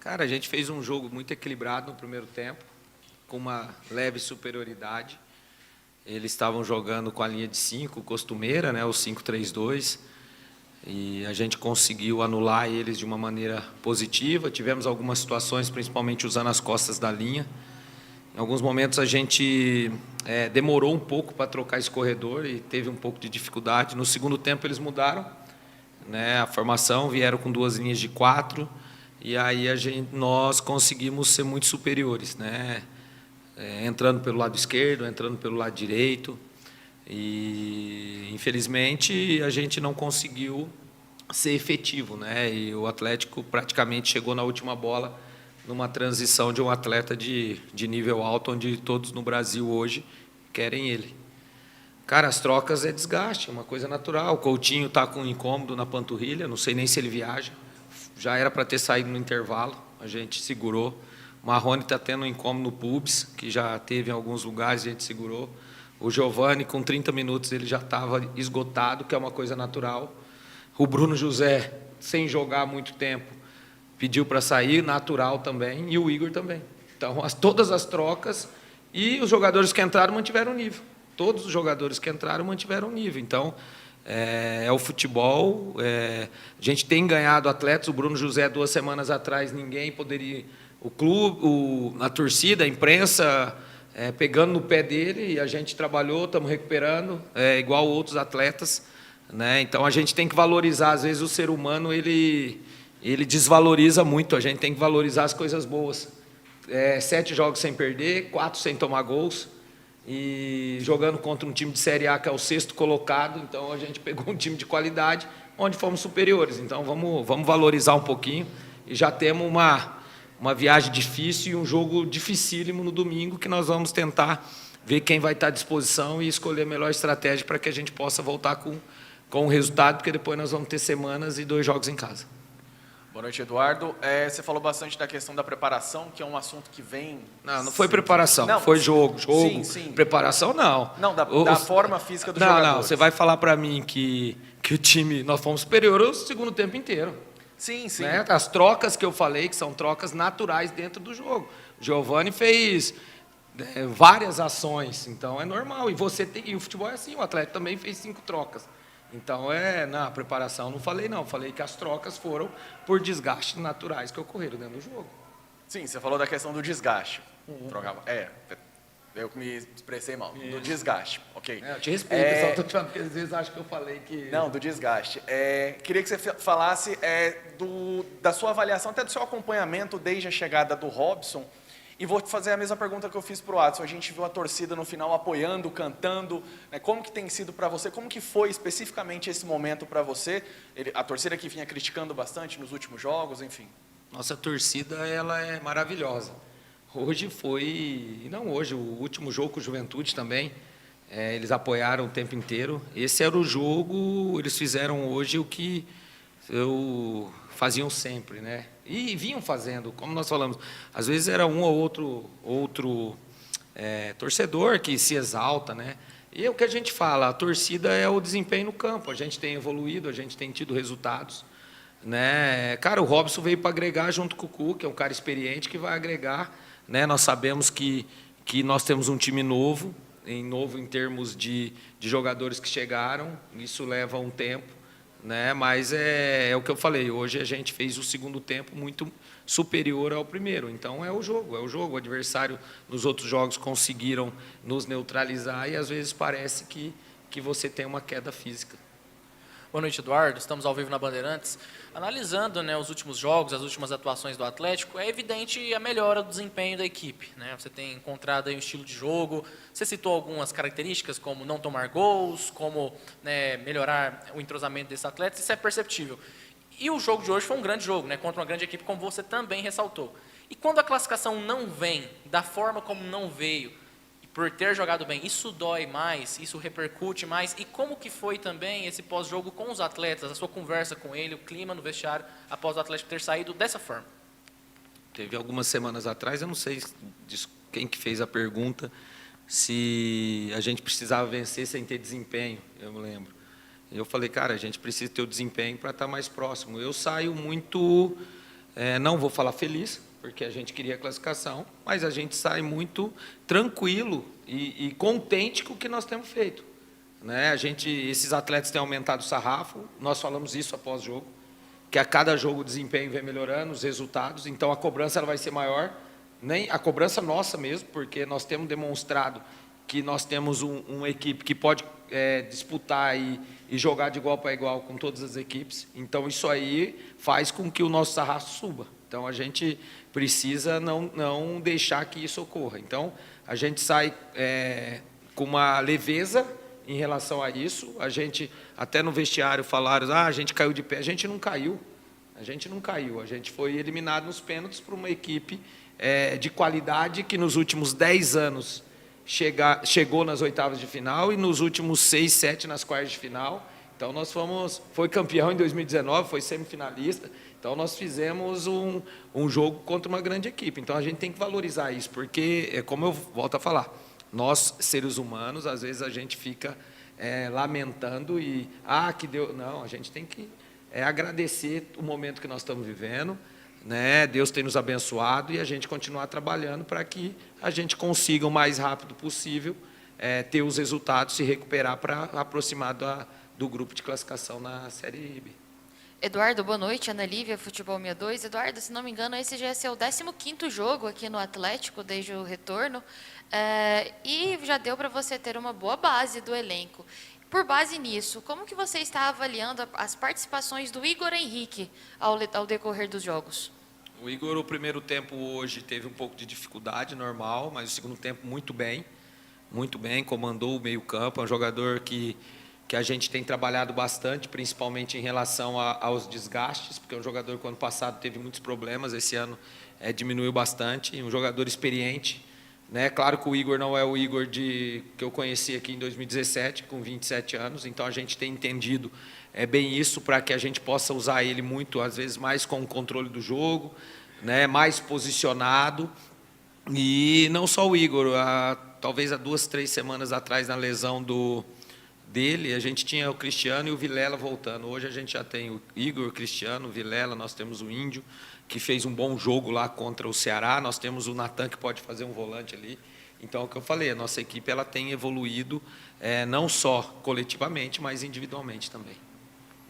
Cara, a gente fez um jogo muito equilibrado no primeiro tempo, com uma leve superioridade. Eles estavam jogando com a linha de 5 costumeira, né, o 5-3-2, e a gente conseguiu anular eles de uma maneira positiva. Tivemos algumas situações, principalmente usando as costas da linha. Em alguns momentos a gente demorou um pouco para trocar esse corredor e teve um pouco de dificuldade. No segundo tempo eles mudaram, né, a formação, vieram com 2 linhas de 4, e aí nós conseguimos ser muito superiores, né? Entrando pelo lado esquerdo, entrando pelo lado direito, e infelizmente a gente não conseguiu ser efetivo, né? E o Atlético praticamente chegou na última bola numa transição de um atleta de nível alto, onde todos no Brasil hoje querem ele. Cara, as trocas é desgaste, é uma coisa natural. O Coutinho está com um incômodo na panturrilha, não sei nem se ele viaja. Já era para ter saído no intervalo, a gente segurou. O Marrone está tendo um incômodo no pubis, que já teve em alguns lugares, a gente segurou. O Giovani, com 30 minutos, ele já estava esgotado, que é uma coisa natural. O Bruno José, sem jogar há muito tempo, pediu para sair, natural também, e o Igor também. Então, todas as trocas, e os jogadores que entraram mantiveram o nível. Todos os jogadores que entraram mantiveram o nível. Então, é o futebol. A gente tem ganhado atletas. O Bruno José, 2 semanas atrás, ninguém poderia... O clube, a torcida, a imprensa, pegando no pé dele, e a gente trabalhou, estamos recuperando, igual outros atletas, né? Então, a gente tem que valorizar. Às vezes, o ser humano, ele desvaloriza muito. A gente tem que valorizar as coisas boas. 7 jogos sem perder, 4 sem tomar gols, e jogando contra um time de Série A, que é o 6º colocado. Então a gente pegou um time de qualidade, onde fomos superiores. Então vamos valorizar um pouquinho, e já temos uma viagem difícil e um jogo dificílimo no domingo, que nós vamos tentar ver quem vai estar à disposição e escolher a melhor estratégia para que a gente possa voltar com o resultado, porque depois nós vamos ter semanas e 2 jogos em casa. Boa noite, Eduardo. Você falou bastante da questão da preparação, que é um assunto que vem... Não foi preparação, não, foi jogo. Sim. Preparação, não. Não, da forma física do jogador. Não, você vai falar para mim que o time, nós fomos superiores o segundo tempo inteiro. Sim. Né? As trocas que eu falei, que são trocas naturais dentro do jogo. O Giovani fez várias ações, então é normal. E o futebol é assim, o Atlético também fez 5 trocas. Então, na preparação, não falei não. Falei que as trocas foram por desgastes naturais que ocorreram dentro do jogo. Sim, você falou da questão do desgaste. Eu me expressei mal. Isso. Do desgaste, ok. Eu te respeito, só estou te falando, porque às vezes acho que eu falei que... Não, do desgaste. Queria que você falasse da sua avaliação, até do seu acompanhamento desde a chegada do Robson. E vou fazer a mesma pergunta que eu fiz para o Adson. A gente viu a torcida no final apoiando, cantando, né? Como que tem sido para você? Como que foi especificamente esse momento para você? A torcida que vinha criticando bastante nos últimos jogos, enfim. Nossa torcida, ela é maravilhosa. Hoje foi... Não hoje, o último jogo com o Juventude também, eles apoiaram o tempo inteiro. Esse era o jogo, eles fizeram hoje o que faziam sempre, né? E vinham fazendo, como nós falamos, às vezes era um ou outro torcedor que se exalta, né? E é o que a gente fala, a torcida é o desempenho no campo. A gente tem evoluído, a gente tem tido resultados, né? Cara, o Robson veio para agregar junto com o Cu, que é um cara experiente que vai agregar, né? Nós sabemos que nós temos um time novo em termos de jogadores que chegaram, isso leva um tempo, né? Mas é o que eu falei, hoje a gente fez o segundo tempo muito superior ao primeiro. Então é o jogo. O adversário nos outros jogos conseguiram nos neutralizar, e às vezes parece que você tem uma queda física. Boa noite, Eduardo. Estamos ao vivo na Bandeirantes. Analisando, né, os últimos jogos, as últimas atuações do Atlético, é evidente a melhora do desempenho da equipe, né? Você tem encontrado aí um estilo de jogo. Você citou algumas características, como não tomar gols, como, né, melhorar o entrosamento desses atletas. Isso é perceptível. E o jogo de hoje foi um grande jogo, né, contra uma grande equipe, como você também ressaltou. E quando a classificação não vem da forma como não veio, por ter jogado bem, isso dói mais, isso repercute mais? E como que foi também esse pós-jogo com os atletas, a sua conversa com ele, o clima no vestiário, após o Atlético ter saído dessa forma? Teve algumas semanas atrás, eu não sei quem que fez a pergunta, se a gente precisava vencer sem ter desempenho, eu me lembro. Eu falei, cara, a gente precisa ter o desempenho para estar mais próximo. Eu saio muito Não vou falar feliz, porque a gente queria a classificação, mas a gente sai muito tranquilo e contente com o que nós temos feito. Né? Esses atletas têm aumentado o sarrafo, nós falamos isso após jogo, que a cada jogo o desempenho vem melhorando, os resultados, então a cobrança ela vai ser maior, nem a cobrança nossa mesmo, porque nós temos demonstrado que nós temos uma equipe que pode disputar e jogar de igual para igual com todas as equipes. Então, isso aí faz com que o nosso sarrafo suba. Então, a gente precisa não deixar que isso ocorra. Então, a gente sai com uma leveza em relação a isso. A gente, até no vestiário, falaram, a gente caiu de pé. A gente não caiu. A gente não caiu. A gente foi eliminado nos pênaltis por uma equipe de qualidade que nos últimos 10 anos chegou nas oitavas de final e nos últimos 6, 7 nas quartas de final. Então nós foi campeão em 2019, foi semifinalista. Então nós fizemos um jogo contra uma grande equipe. Então a gente tem que valorizar isso, porque, como eu volto a falar, nós, seres humanos, às vezes a gente fica lamentando que deu... Não, a gente tem que agradecer o momento que nós estamos vivendo, né? Deus tem nos abençoado e a gente continuar trabalhando para que a gente consiga o mais rápido possível ter os resultados, se recuperar para aproximar do grupo de classificação na Série B. Eduardo, boa noite. Ana Lívia, Futebol 62. Eduardo, se não me engano, esse já é seu 15º jogo aqui no Atlético, desde o retorno, e já deu para você ter uma boa base do elenco. Por base nisso, como que você está avaliando as participações do Igor Henrique ao decorrer dos jogos? O Igor, o primeiro tempo hoje teve um pouco de dificuldade, normal, mas o segundo tempo muito bem, comandou o meio-campo, é um jogador que a gente tem trabalhado bastante, principalmente em relação aos desgastes, porque é um jogador que ano passado teve muitos problemas, esse ano diminuiu bastante, um jogador experiente. Né? Claro que o Igor não é o Igor que eu conheci aqui em 2017, com 27 anos, então a gente tem entendido bem isso para que a gente possa usar ele muito, às vezes, mais com o controle do jogo, né? Mais posicionado. E não só o Igor, talvez há 2, 3 semanas atrás, na lesão dele, a gente tinha o Cristiano e o Vilela voltando. Hoje a gente já tem o Igor, o Cristiano, o Vilela, nós temos o Índio, que fez um bom jogo lá contra o Ceará, nós temos o Natan, que pode fazer um volante ali. Então, é o que eu falei, a nossa equipe ela tem evoluído, não só coletivamente, mas individualmente também.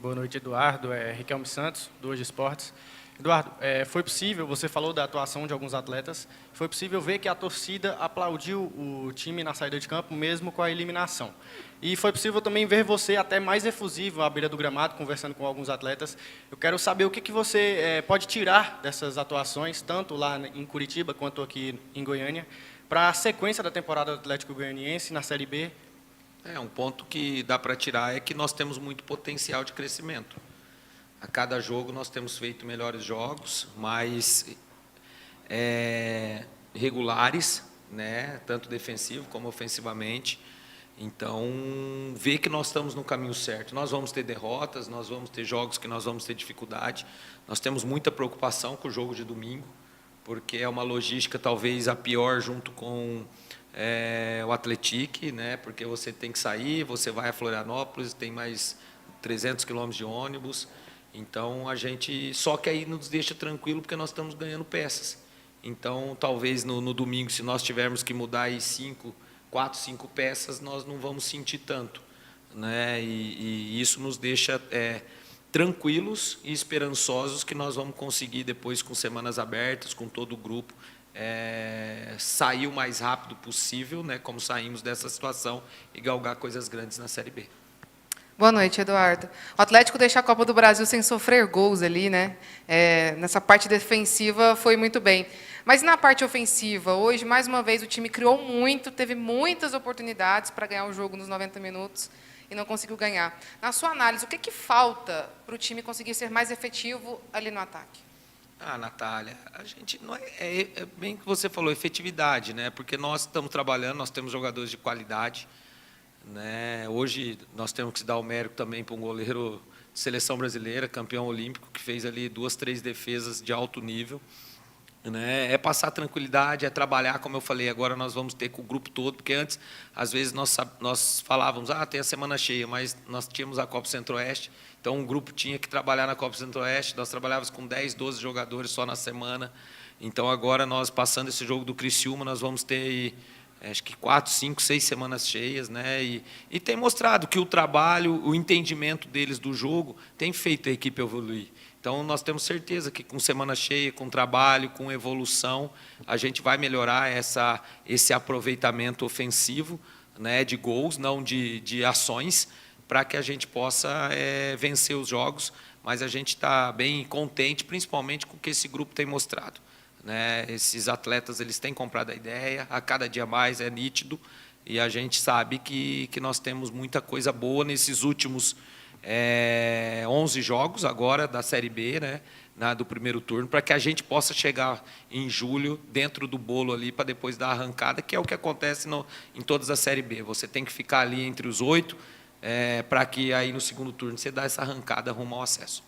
Boa noite, Eduardo. Riquelme Santos, do Hoje Esportes. Eduardo, foi possível, você falou da atuação de alguns atletas, foi possível ver que a torcida aplaudiu o time na saída de campo, mesmo com a eliminação. E foi possível também ver você até mais efusivo à beira do gramado, conversando com alguns atletas. Eu quero saber o que você pode tirar dessas atuações, tanto lá em Curitiba quanto aqui em Goiânia, para a sequência da temporada do Atlético Goianiense na Série B. Um ponto que dá para tirar é que nós temos muito potencial de crescimento. A cada jogo nós temos feito melhores jogos, mais regulares, né? Tanto defensivo como ofensivamente. Então, ver que nós estamos no caminho certo. Nós vamos ter derrotas, nós vamos ter jogos que nós vamos ter dificuldade. Nós temos muita preocupação com o jogo de domingo, porque é uma logística talvez a pior junto com o Atlético, né? Porque você tem que sair, você vai a Florianópolis, tem mais 300 quilômetros de ônibus. Então, só que aí nos deixa tranquilo porque nós estamos ganhando peças. Então, talvez no domingo, se nós tivermos que mudar aí 4, 5 peças, nós não vamos sentir tanto. Né? E isso nos deixa tranquilos e esperançosos que nós vamos conseguir, depois, com semanas abertas, com todo o grupo, sair o mais rápido possível, né? Como saímos dessa situação, e galgar coisas grandes na Série B. Boa noite, Eduardo. O Atlético deixa a Copa do Brasil sem sofrer gols ali, né? Nessa parte defensiva foi muito bem. Mas na parte ofensiva, hoje, mais uma vez, o time criou muito, teve muitas oportunidades para ganhar o jogo nos 90 minutos e não conseguiu ganhar. Na sua análise, o que falta para o time conseguir ser mais efetivo ali no ataque? Natália, a gente não é bem o que você falou, efetividade, né? Porque nós estamos trabalhando, nós temos jogadores de qualidade. Né? Hoje nós temos que se dar o mérito também para um goleiro de seleção brasileira, campeão olímpico, que fez ali 2, 3 defesas de alto nível. né? É passar tranquilidade, é trabalhar, como eu falei, agora nós vamos ter com o grupo todo, porque antes, às vezes, nós falávamos, tem a semana cheia, mas nós tínhamos a Copa Centro-Oeste, então um grupo tinha que trabalhar na Copa Centro-Oeste, nós trabalhávamos com 10, 12 jogadores só na semana, então agora nós, passando esse jogo do Criciúma, nós vamos ter aí, acho que 4, 5, 6 semanas cheias, né? E tem mostrado que o trabalho, o entendimento deles do jogo tem feito a equipe evoluir. Então, nós temos certeza que com semana cheia, com trabalho, com evolução, a gente vai melhorar esse aproveitamento ofensivo, né, de gols, não de ações, para que a gente possa vencer os jogos. Mas a gente está bem contente, principalmente com o que esse grupo tem mostrado, né? Esses atletas, eles têm comprado a ideia, a cada dia mais é nítido, e a gente sabe que nós temos muita coisa boa nesses últimos 11 jogos agora da Série B, né, do primeiro turno, para que a gente possa chegar em julho dentro do bolo ali, para depois dar a arrancada, que é o que acontece em todas as Série B. Você tem que ficar ali entre os 8, para que aí no segundo turno você dá essa arrancada rumo ao acesso.